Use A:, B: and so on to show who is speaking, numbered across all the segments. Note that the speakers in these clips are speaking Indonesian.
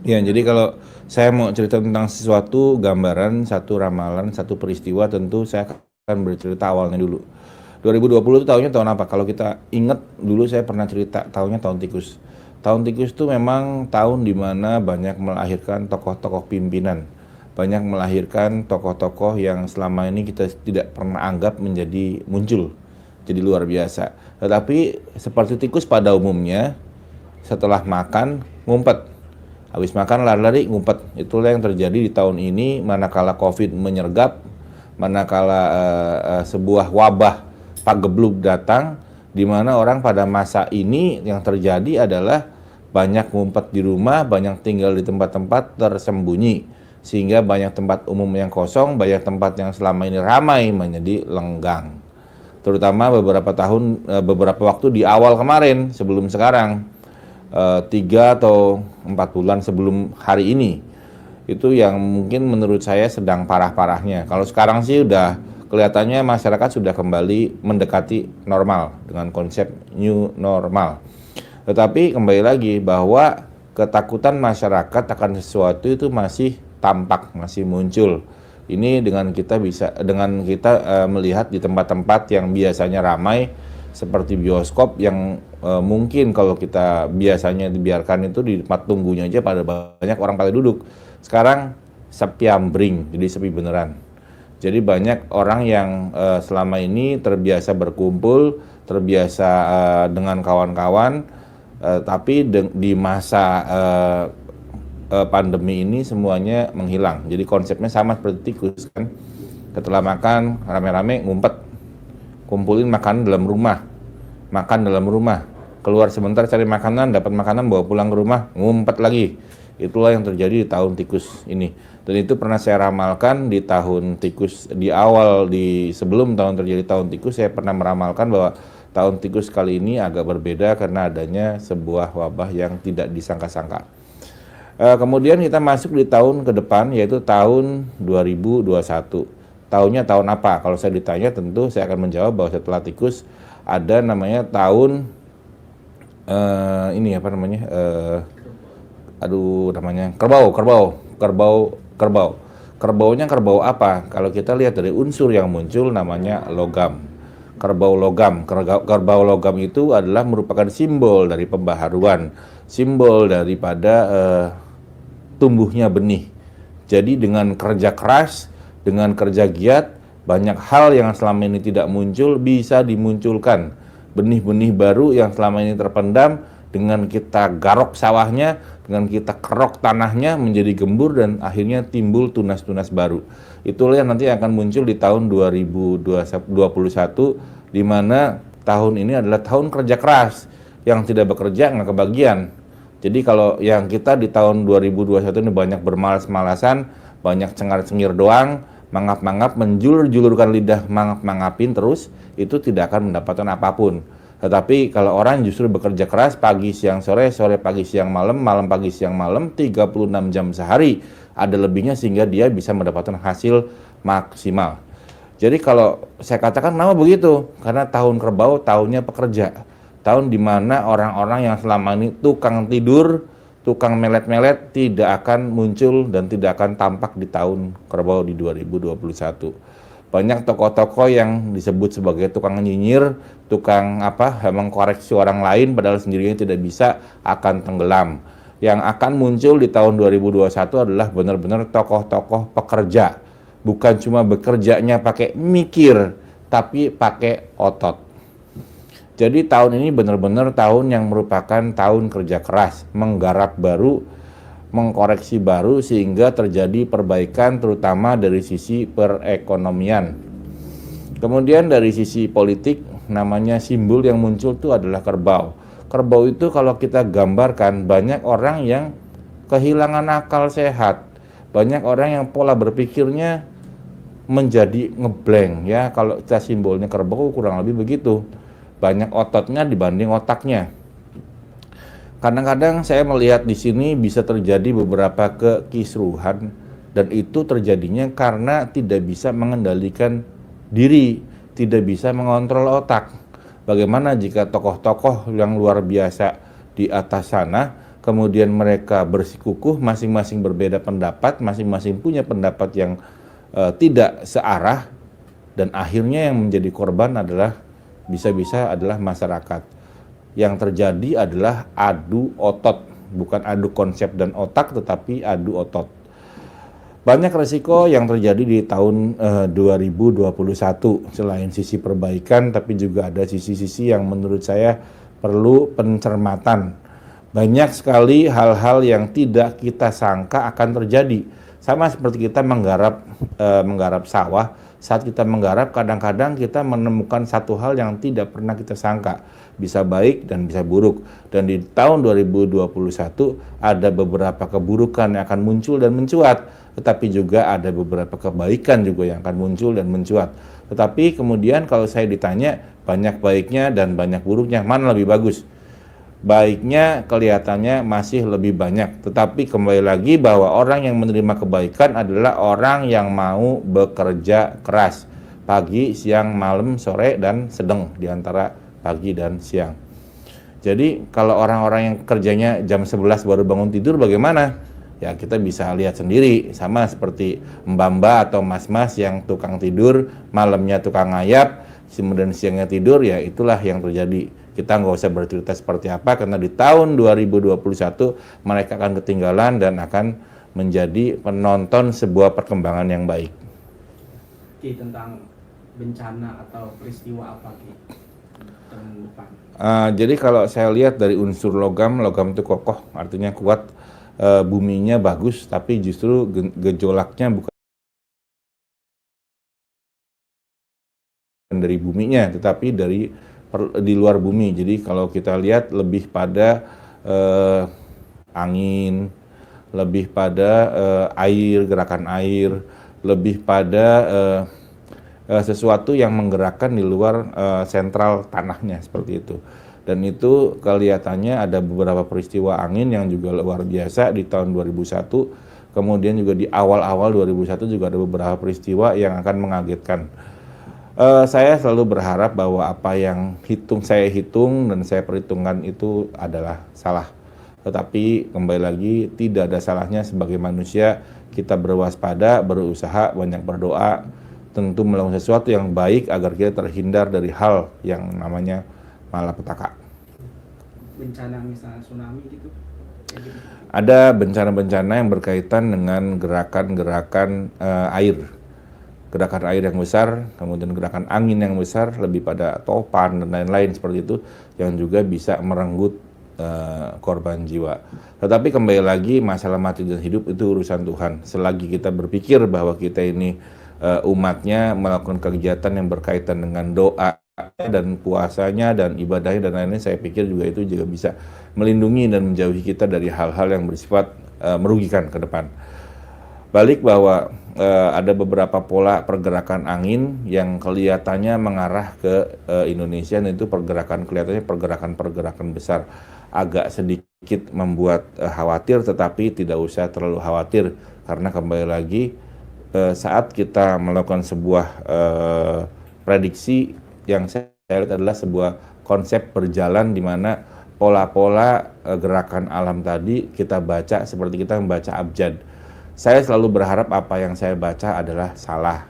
A: Ya, jadi kalau saya mau cerita tentang sesuatu, gambaran, satu ramalan, satu peristiwa, tentu saya akan bercerita awalnya dulu. 2020 itu tahunnya tahun apa? Kalau kita ingat dulu saya pernah cerita tahunnya tahun tikus. Tahun tikus itu memang tahun dimana banyak melahirkan tokoh-tokoh pimpinan. Banyak melahirkan tokoh-tokoh yang selama ini kita tidak pernah anggap menjadi muncul. Jadi luar biasa. Tetapi seperti tikus pada umumnya, setelah makan ngumpet, habis makan lari-lari ngumpet. Itulah yang terjadi di tahun ini manakala COVID menyergap, manakala sebuah wabah pagebluk datang, di mana orang pada masa ini yang terjadi adalah banyak ngumpet di rumah, banyak tinggal di tempat-tempat tersembunyi, sehingga banyak tempat umum yang kosong, banyak tempat yang selama ini ramai menjadi lenggang. Terutama beberapa waktu di awal kemarin sebelum sekarang, 3 atau 4 bulan sebelum hari ini, itu yang mungkin menurut saya sedang parah-parahnya. Kalau sekarang sih udah kelihatannya masyarakat sudah kembali mendekati normal dengan konsep new normal. Tetapi kembali lagi bahwa ketakutan masyarakat akan sesuatu itu masih tampak, masih muncul. Ini dengan kita melihat di tempat-tempat yang biasanya ramai seperti bioskop yang mungkin kalau kita biasanya dibiarkan itu di tempat tunggunya aja pada banyak orang pada duduk. Sekarang sepi ambring, jadi sepi beneran. Jadi banyak orang yang selama ini terbiasa berkumpul, terbiasa dengan kawan-kawan, tapi di masa pandemi ini semuanya menghilang. Jadi konsepnya sama seperti tikus kan. Setelah makan rame-rame ngumpet, kumpulin makanan dalam rumah, makan dalam rumah, keluar sebentar cari makanan, dapat makanan bawa pulang ke rumah, ngumpet lagi. Itulah yang terjadi di tahun tikus ini. Dan itu pernah saya ramalkan di tahun tikus, sebelum tahun terjadi tahun tikus, saya pernah meramalkan bahwa tahun tikus kali ini agak berbeda karena adanya sebuah wabah yang tidak disangka-sangka. Kemudian kita masuk di tahun ke depan, yaitu tahun 2021. Tahunnya tahun apa? Kalau saya ditanya, tentu saya akan menjawab bahwa setelah tikus ada namanya tahun ini apa namanya? Kerbau. Kerbaunya kerbau apa? Kalau kita lihat dari unsur yang muncul namanya logam. Kerbau logam. Kerbau logam itu adalah merupakan simbol dari pembaharuan, simbol daripada tumbuhnya benih. Jadi dengan kerja keras, dengan kerja giat, banyak hal yang selama ini tidak muncul bisa dimunculkan. Benih-benih baru yang selama ini terpendam, dengan kita garok sawahnya, dengan kita kerok tanahnya menjadi gembur dan akhirnya timbul tunas-tunas baru. Itulah yang nanti akan muncul di tahun 2021, di mana tahun ini adalah tahun kerja keras. Yang tidak bekerja nggak kebagian. Jadi kalau yang kita di tahun 2021 ini banyak bermalas-malasan, banyak cengar-cengir doang, mangap-mangap, menjulur-julurkan lidah, mangap-mangapin terus, itu tidak akan mendapatkan apapun. Tetapi kalau orang justru bekerja keras pagi, siang, sore, sore, pagi, siang, malam, malam, pagi, siang, malam, 36 jam sehari, ada lebihnya sehingga dia bisa mendapatkan hasil maksimal. Jadi kalau saya katakan kenapa begitu? Karena tahun kerbau tahunnya pekerja. Tahun dimana orang-orang yang selama ini tukang tidur, tukang melet-melet tidak akan muncul dan tidak akan tampak di tahun kerbau di 2021. Banyak tokoh-tokoh yang disebut sebagai tukang nyinyir, tukang mengkoreksi orang lain padahal sendirinya tidak bisa, akan tenggelam. Yang akan muncul di tahun 2021 adalah benar-benar tokoh-tokoh pekerja. Bukan cuma bekerjanya pakai mikir, tapi pakai otot. Jadi tahun ini benar-benar tahun yang merupakan tahun kerja keras, menggarap baru, mengkoreksi baru sehingga terjadi perbaikan terutama dari sisi perekonomian. Kemudian dari sisi politik, namanya simbol yang muncul itu adalah kerbau. Kerbau itu kalau kita gambarkan banyak orang yang kehilangan akal sehat. Banyak orang yang pola berpikirnya menjadi ngeblank ya. Kalau kita simbolnya kerbau kurang lebih begitu. Banyak ototnya dibanding otaknya. Kadang-kadang saya melihat di sini bisa terjadi beberapa kekisruhan dan itu terjadinya karena tidak bisa mengendalikan diri, tidak bisa mengontrol otak. Bagaimana jika tokoh-tokoh yang luar biasa di atas sana kemudian mereka bersikukuh, masing-masing berbeda pendapat, masing-masing punya pendapat yang tidak searah, dan akhirnya yang menjadi korban adalah bisa-bisa adalah masyarakat. Yang terjadi adalah adu otot, bukan adu konsep dan otak, tetapi adu otot. Banyak resiko yang terjadi di tahun 2021, selain sisi perbaikan, tapi juga ada sisi-sisi yang menurut saya perlu pencermatan. Banyak sekali hal-hal yang tidak kita sangka akan terjadi. Sama seperti kita menggarap sawah, saat kita menggarap kadang-kadang kita menemukan satu hal yang tidak pernah kita sangka. Bisa baik dan bisa buruk. Dan di tahun 2021 ada beberapa keburukan yang akan muncul dan mencuat, tetapi juga ada beberapa kebaikan juga yang akan muncul dan mencuat. Tetapi kemudian kalau saya ditanya banyak baiknya dan banyak buruknya, mana lebih bagus? Baiknya kelihatannya masih lebih banyak, tetapi kembali lagi bahwa orang yang menerima kebaikan adalah orang yang mau bekerja keras pagi, siang, malam, sore, dan sedang di antara pagi dan siang. Jadi kalau orang-orang yang kerjanya jam 11 baru bangun tidur bagaimana? Ya kita bisa lihat sendiri, sama seperti mbak-mbak atau mas-mas yang tukang tidur, malamnya tukang ngayap, kemudian siangnya tidur, ya itulah yang terjadi. Kita nggak usah bercerita seperti apa, karena di tahun 2021 mereka akan ketinggalan dan akan menjadi penonton sebuah perkembangan yang baik.
B: Ki, tentang bencana atau peristiwa apa Ki?
A: Jadi kalau saya lihat dari unsur logam itu kokoh, artinya kuat, buminya bagus, tapi justru gejolaknya bukan dari buminya, tetapi di luar bumi. Jadi kalau kita lihat lebih pada angin, lebih pada air, gerakan air, lebih pada sesuatu yang menggerakkan di luar sentral tanahnya, seperti itu. Dan itu kelihatannya ada beberapa peristiwa angin yang juga luar biasa di tahun 2001. Kemudian juga di awal-awal 2001 juga ada beberapa peristiwa yang akan mengagetkan. Saya selalu berharap bahwa apa yang saya hitung dan saya perhitungkan itu adalah salah. Tetapi kembali lagi tidak ada salahnya sebagai manusia kita berwaspada, berusaha, banyak berdoa, tentu melakukan sesuatu yang baik agar kita terhindar dari hal yang namanya malapetaka.
B: Bencana misalnya tsunami gitu?
A: Ada bencana-bencana yang berkaitan dengan gerakan-gerakan air. Gerakan air yang besar, kemudian gerakan angin yang besar, lebih pada topan dan lain-lain seperti itu, yang juga bisa merenggut korban jiwa. Tetapi kembali lagi, masalah mati dan hidup itu urusan Tuhan. Selagi kita berpikir bahwa kita ini umatnya melakukan kegiatan yang berkaitan dengan doa dan puasanya dan ibadahnya dan lain-lain, saya pikir juga itu juga bisa melindungi dan menjauhi kita dari hal-hal yang bersifat merugikan ke depan. Balik bahwa ada beberapa pola pergerakan angin yang kelihatannya mengarah ke Indonesia, dan itu kelihatannya pergerakan besar. Agak sedikit membuat khawatir, tetapi tidak usah terlalu khawatir, karena kembali lagi saat kita melakukan sebuah prediksi, yang saya lihat adalah sebuah konsep berjalan di mana pola-pola gerakan alam tadi kita baca seperti kita membaca abjad. Saya selalu berharap apa yang saya baca adalah salah.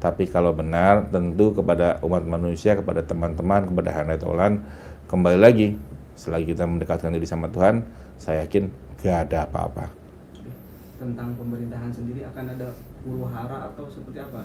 A: Tapi kalau benar, tentu kepada umat manusia, kepada teman-teman, kepada Hanetolan, kembali lagi, selagi kita mendekatkan diri sama Tuhan, saya yakin gak ada apa-apa.
B: Tentang pemerintahan sendiri akan ada huru-hara atau seperti apa?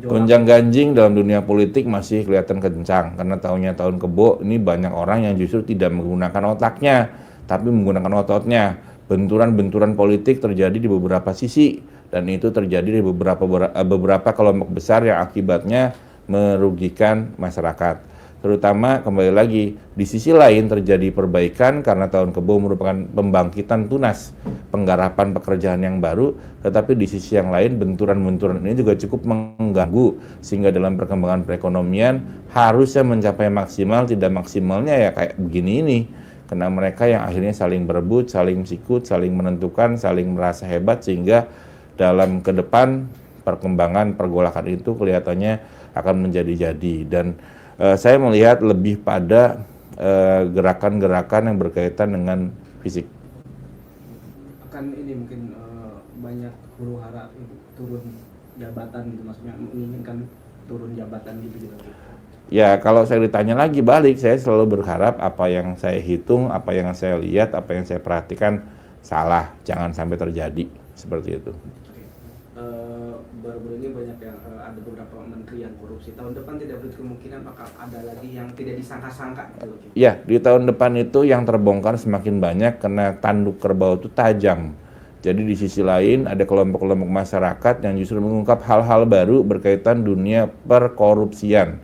A: Gonjang-ganjing dalam dunia politik masih kelihatan kencang, karena tahun kebo ini banyak orang yang justru tidak menggunakan otaknya, tapi menggunakan ototnya. Benturan-benturan politik terjadi di beberapa sisi, dan itu terjadi di beberapa kelompok besar yang akibatnya merugikan masyarakat. Terutama kembali lagi, di sisi lain terjadi perbaikan karena tahun kebo merupakan pembangkitan tunas, penggarapan pekerjaan yang baru, tetapi di sisi yang lain benturan-benturan ini juga cukup mengganggu, sehingga dalam perkembangan perekonomian harusnya mencapai maksimal, tidak maksimalnya ya kayak begini ini. Karena mereka yang akhirnya saling berebut, saling sikut, saling menentukan, saling merasa hebat, sehingga dalam ke depan perkembangan pergolakan itu kelihatannya akan menjadi-jadi. Dan saya melihat lebih pada gerakan-gerakan yang berkaitan dengan fisik.
B: akan ini mungkin banyak huru hara turun jabatan gitu, maksudnya menginginkan turun jabatan gitu.
A: Ya, kalau saya ditanya lagi balik, saya selalu berharap apa yang saya hitung, apa yang saya lihat, apa yang saya perhatikan salah, jangan sampai terjadi seperti itu.
B: Oke. Baru-baru ini banyak yang ada beberapa menteri yang korupsi. Tahun depan tidak berarti kemungkinan bakal ada lagi yang tidak disangka-sangka gitu.
A: Ya, di tahun depan itu yang terbongkar semakin banyak karena tanduk kerbau itu tajam. Jadi di sisi lain ada kelompok-kelompok masyarakat yang justru mengungkap hal-hal baru berkaitan dunia perkorupsian.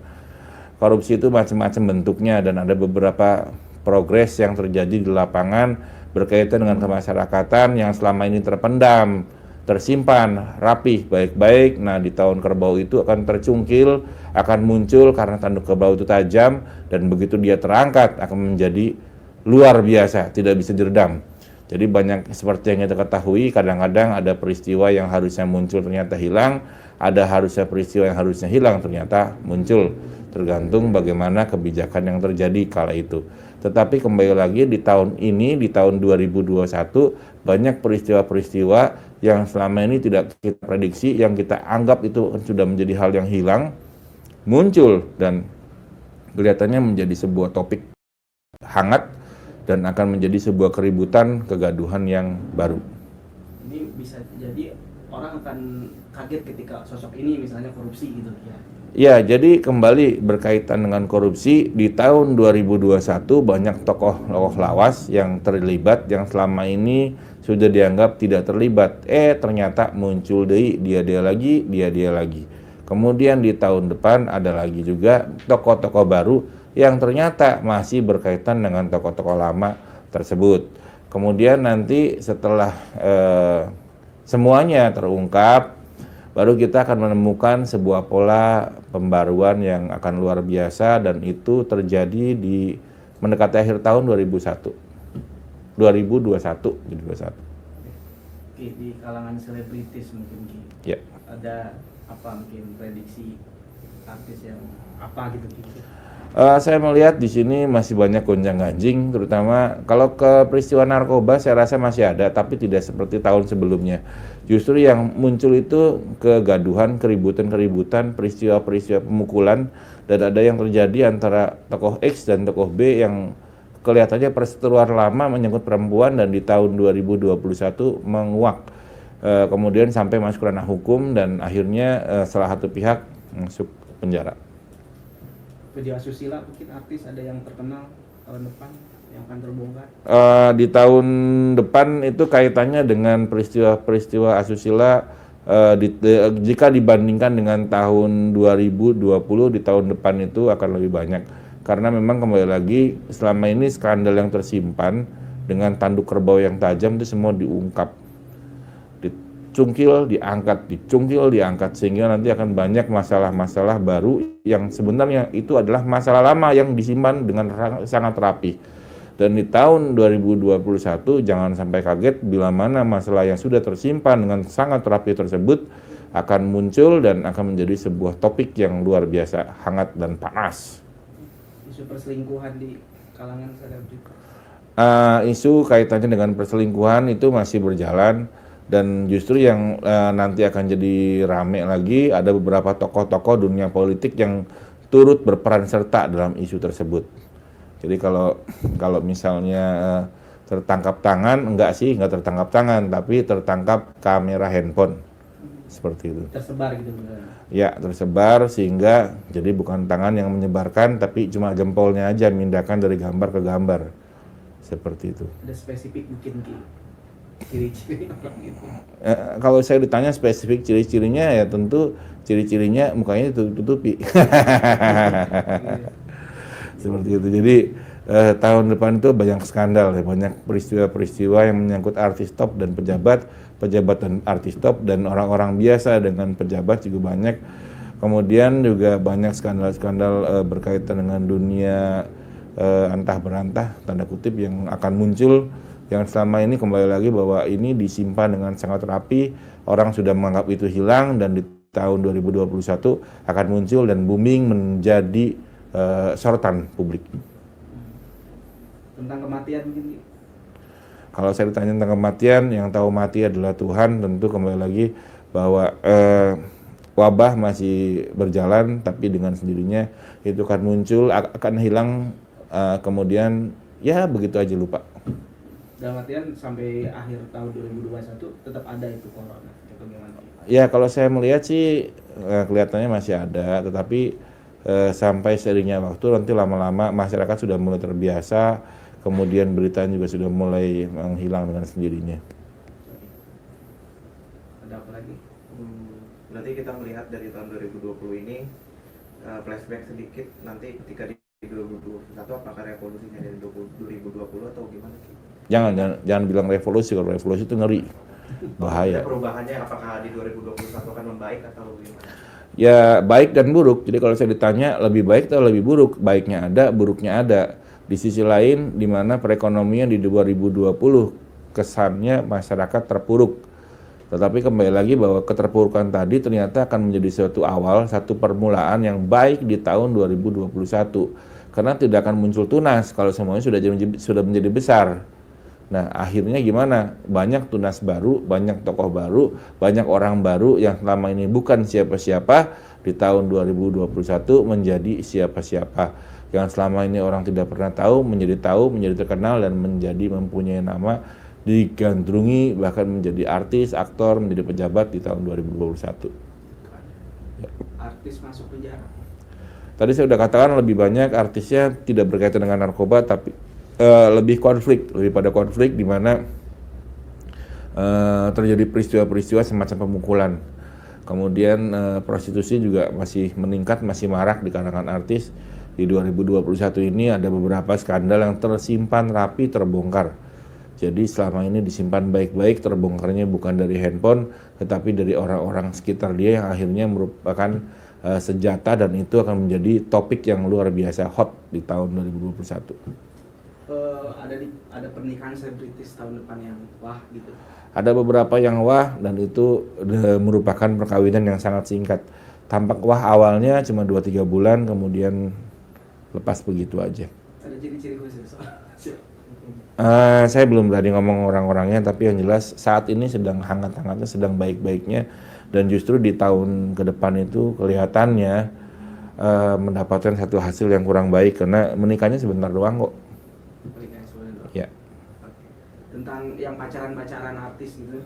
A: Korupsi itu macam-macam bentuknya dan ada beberapa progres yang terjadi di lapangan berkaitan dengan kemasyarakatan yang selama ini terpendam, tersimpan, rapih, baik-baik. Nah, di tahun kerbau itu akan tercungkil, akan muncul karena tanduk kerbau itu tajam dan begitu dia terangkat akan menjadi luar biasa, tidak bisa diredam. Jadi banyak seperti yang kita ketahui, kadang-kadang ada peristiwa yang harusnya muncul ternyata hilang, ada harusnya peristiwa yang harusnya hilang ternyata muncul. Tergantung bagaimana kebijakan yang terjadi kala itu. Tetapi kembali lagi di tahun ini, di tahun 2021, banyak peristiwa-peristiwa yang selama ini tidak kita prediksi, yang kita anggap itu sudah menjadi hal yang hilang, muncul dan kelihatannya menjadi sebuah topik hangat dan akan menjadi sebuah keributan, kegaduhan yang baru.
B: Ini bisa jadi orang akan kaget ketika sosok ini misalnya korupsi gitu ya.
A: Ya, jadi kembali berkaitan dengan korupsi, di tahun 2021 banyak tokoh lawas yang terlibat yang selama ini sudah dianggap tidak terlibat. Ternyata muncul dia lagi. Kemudian di tahun depan ada lagi juga tokoh-tokoh baru yang ternyata masih berkaitan dengan tokoh-tokoh lama tersebut. Kemudian nanti setelah semuanya terungkap, baru kita akan menemukan sebuah pola pembaruan yang akan luar biasa dan itu terjadi di mendekati akhir tahun 2021.
B: Oke, di kalangan selebritis mungkin
A: Ya.
B: ada apa mungkin prediksi artis yang apa gitu.
A: Saya melihat di sini masih banyak gonjang-ganjing, terutama kalau ke peristiwa narkoba saya rasa masih ada, tapi tidak seperti tahun sebelumnya. Justru yang muncul itu kegaduhan, keributan, peristiwa-peristiwa pemukulan, dan ada yang terjadi antara tokoh X dan tokoh B yang kelihatannya perseteruan lama menyangkut perempuan dan di tahun 2021 menguak. Kemudian sampai masuk ranah hukum dan akhirnya salah satu pihak masuk penjara.
B: Video asusila mungkin artis ada yang terkenal tahun depan yang akan terbongkar.
A: Di tahun depan itu kaitannya dengan peristiwa asusila jika dibandingkan dengan tahun 2020, di tahun depan itu akan lebih banyak karena memang kembali lagi selama ini skandal yang tersimpan dengan tanduk kerbau yang tajam itu semua diungkap, dicungkil, diangkat sehingga nanti akan banyak masalah-masalah baru yang sebenarnya itu adalah masalah lama yang disimpan dengan sangat rapi. Dan di tahun 2021 jangan sampai kaget bila mana masalah yang sudah tersimpan dengan sangat rapi tersebut akan muncul dan akan menjadi sebuah topik yang luar biasa hangat dan panas.
B: Isu perselingkuhan di kalangan selebritis.
A: Isu kaitannya dengan perselingkuhan itu masih berjalan. Dan justru yang nanti akan jadi rame lagi ada beberapa tokoh-tokoh dunia politik yang turut berperan serta dalam isu tersebut. Jadi kalau misalnya tertangkap tangan, enggak tertangkap tangan, tapi tertangkap kamera handphone. Seperti itu.
B: Tersebar gitu benar.
A: Ya, tersebar sehingga jadi bukan tangan yang menyebarkan, tapi cuma jempolnya aja mindahkan dari gambar ke gambar. Seperti itu.
B: Ada spesifik mungkin ciri-ciri apa gitu.
A: Kalau saya ditanya spesifik ciri-cirinya ya tentu ciri-cirinya mukanya ditutupi. Seperti itu. Jadi tahun depan itu banyak skandal ya, banyak peristiwa-peristiwa yang menyangkut artis top dan pejabat dan artis top dan orang-orang biasa dengan pejabat juga banyak. Kemudian juga banyak skandal-skandal berkaitan dengan dunia antah berantah tanda kutip yang akan muncul. Yang selama ini kembali lagi bahwa ini disimpan dengan sangat rapi, orang sudah menganggap itu hilang dan di tahun 2021 akan muncul dan booming menjadi sorotan publik.
B: Tentang kematian mungkin.
A: Kalau saya ditanya tentang kematian, yang tahu mati adalah Tuhan. Tentu kembali lagi bahwa wabah masih berjalan, tapi dengan sendirinya itu akan muncul, akan hilang, kemudian ya begitu aja lupa.
B: Dalam artian sampai akhir tahun 2021 tetap ada itu corona atau gimana?
A: Ya kalau saya melihat sih kelihatannya masih ada, tetapi sampai seiringnya waktu nanti lama-lama masyarakat sudah mulai terbiasa, kemudian berita juga sudah mulai menghilang dengan sendirinya.
B: Ada apa lagi?
C: Nanti kita melihat dari tahun 2020 ini flashback sedikit nanti ketika di 2021 apakah revolusinya dari 2020 atau gimana?
A: Jangan bilang revolusi, kalau revolusi itu ngeri, bahaya.
C: Perubahannya apakah di 2021 akan membaik atau gimana?
A: Ya baik dan buruk. Jadi kalau saya ditanya lebih baik atau lebih buruk, baiknya ada, buruknya ada. Di sisi lain, di mana perekonomian di 2020 kesannya masyarakat terpuruk. Tetapi kembali lagi bahwa keterpurukan tadi ternyata akan menjadi suatu awal, satu permulaan yang baik di tahun 2021. Karena tidak akan muncul tunas kalau semuanya sudah menjadi besar. Nah, akhirnya gimana? Banyak tunas baru, banyak tokoh baru, banyak orang baru yang selama ini bukan siapa-siapa, di tahun 2021 menjadi siapa-siapa. Yang selama ini orang tidak pernah tahu, menjadi terkenal, dan menjadi mempunyai nama, digandrungi, bahkan menjadi artis, aktor, menjadi pejabat di tahun 2021.
B: Ya. Artis masuk penjara.
A: Tadi saya sudah katakan lebih banyak artisnya tidak berkaitan dengan narkoba, tapi lebih pada konflik di mana terjadi peristiwa-peristiwa semacam pemukulan. Kemudian prostitusi juga masih meningkat, masih marak di kalangan artis. Di 2021 ini ada beberapa skandal yang tersimpan rapi, terbongkar. Jadi selama ini disimpan baik-baik, terbongkarnya bukan dari handphone, tetapi dari orang-orang sekitar dia yang akhirnya merupakan senjata, dan itu akan menjadi topik yang luar biasa hot di tahun 2021.
B: Ada pernikahan selebritis tahun depan yang wah gitu.
A: Ada beberapa yang wah, dan itu merupakan perkawinan yang sangat singkat. Tampak wah awalnya cuma 2-3 bulan, kemudian lepas begitu aja.
B: Ada ciri-ciri khusus?
A: Saya belum berani ngomong orang-orangnya, tapi yang jelas saat ini sedang hangat-hangatnya, sedang baik-baiknya, dan justru di tahun ke depan itu kelihatannya mendapatkan satu hasil yang kurang baik, karena menikahnya sebentar doang kok. Ya.
B: Tentang yang pacaran-pacaran artis gitu.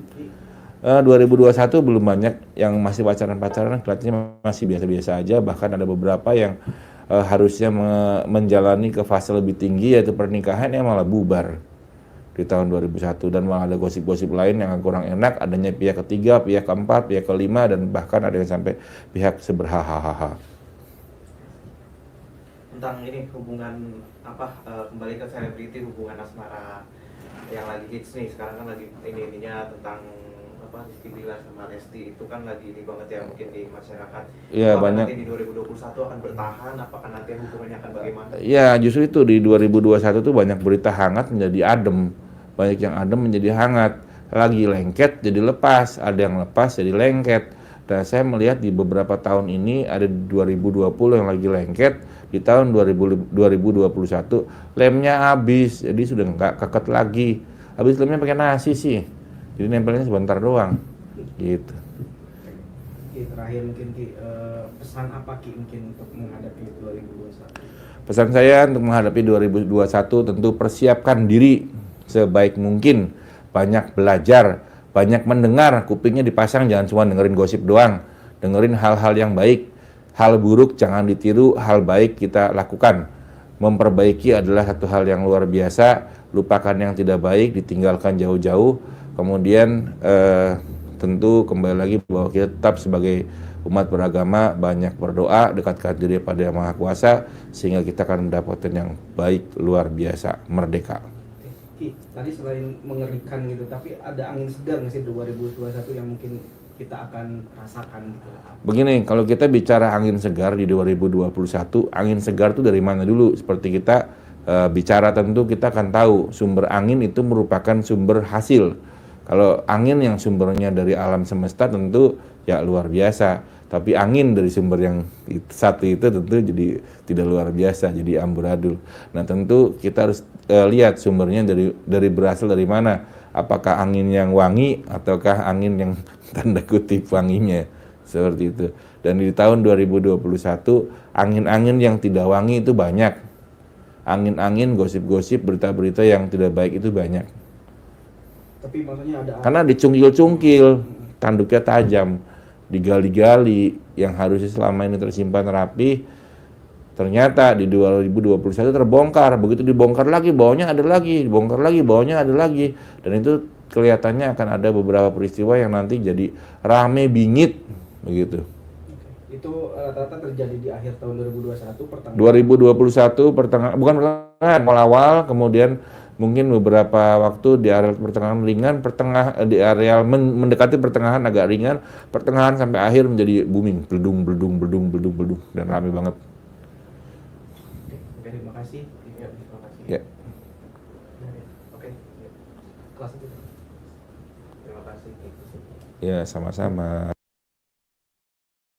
A: 2021 belum banyak yang masih pacaran-pacaran, kelihatannya masih biasa-biasa aja. Bahkan ada beberapa yang harusnya menjalani ke fase lebih tinggi, yaitu pernikahan, yang malah bubar di tahun 2001. Dan malah ada gosip-gosip lain yang kurang enak, adanya pihak ketiga, pihak keempat, pihak kelima, dan bahkan ada yang sampai pihak seberhahaha.
C: Tentang ini hubungan kembali ke selebriti, hubungan asmara yang lagi hits nih sekarang kan, lagi ininya tentang Rizky Billar sama Lesti, itu kan lagi ini banget ya mungkin di masyarakat.
A: Iya,
C: apakah
A: banyak.
C: Nanti di 2021 akan bertahan, apakah nanti hubungannya akan bagaimana?
A: Ya justru itu, di 2021 tuh banyak berita hangat menjadi adem, banyak yang adem menjadi hangat, lagi lengket jadi lepas, ada yang lepas jadi lengket. Dan saya melihat di beberapa tahun ini ada 2020 yang lagi lengket, di tahun 2021 lemnya habis, jadi sudah nggak keket lagi. Habis lemnya pakai nasi sih, jadi nempelnya sebentar doang, gitu.
B: Ki, terakhir mungkin Ki, pesan apa Ki mungkin untuk menghadapi 2021?
A: Pesan saya untuk menghadapi 2021 tentu persiapkan diri sebaik mungkin, banyak belajar, banyak mendengar, kupingnya dipasang, jangan cuma dengerin gosip doang, dengerin hal-hal yang baik. Hal buruk jangan ditiru, hal baik kita lakukan. Memperbaiki adalah satu hal yang luar biasa, lupakan yang tidak baik, ditinggalkan jauh-jauh. Kemudian tentu kembali lagi bahwa kita tetap sebagai umat beragama banyak berdoa, dekatkan diri pada Yang Maha Kuasa, sehingga kita akan mendapatkan yang baik, luar biasa, merdeka.
B: Ki, tadi selain mengerikan gitu, tapi ada angin segar nggak sih 2021 yang mungkin kita akan rasakan gitu?
A: Begini, kalau kita bicara angin segar di 2021, angin segar itu dari mana dulu? Seperti kita bicara, tentu kita akan tahu sumber angin itu merupakan sumber hasil. Kalau angin yang sumbernya dari alam semesta tentu ya luar biasa. Tapi angin dari sumber yang satu itu tentu jadi tidak luar biasa, jadi amburadul. Nah tentu kita harus lihat sumbernya dari berasal dari mana. Apakah angin yang wangi ataukah angin yang tanda kutip wanginya, seperti itu. Dan di tahun 2021 angin-angin yang tidak wangi itu banyak. Angin-angin, gosip-gosip, berita-berita yang tidak baik itu banyak.
B: Tapi maksudnya ada
A: Karena dicungkil-cungkil, tanduknya tajam, digali-gali, yang harusnya selama ini tersimpan rapi, ternyata di 2021 terbongkar. Begitu dibongkar lagi, bawahnya ada lagi, dibongkar lagi, bawahnya ada lagi. Dan itu kelihatannya akan ada beberapa peristiwa yang nanti jadi rame bingit, begitu.
B: itu rata-rata terjadi di akhir tahun 2021 pertengahan.
A: 2021 bukan pertengahan, awal, kemudian mungkin beberapa waktu di area pertengahan ringan, di area mendekati pertengahan agak ringan, pertengahan sampai akhir menjadi booming, beledung, dan rame banget.
B: Oke, terima kasih.
C: Ya, terima kasih.
A: Ya,
C: Oke, ya.
B: Kelas itu.
C: Terima kasih.
A: ya sama-sama.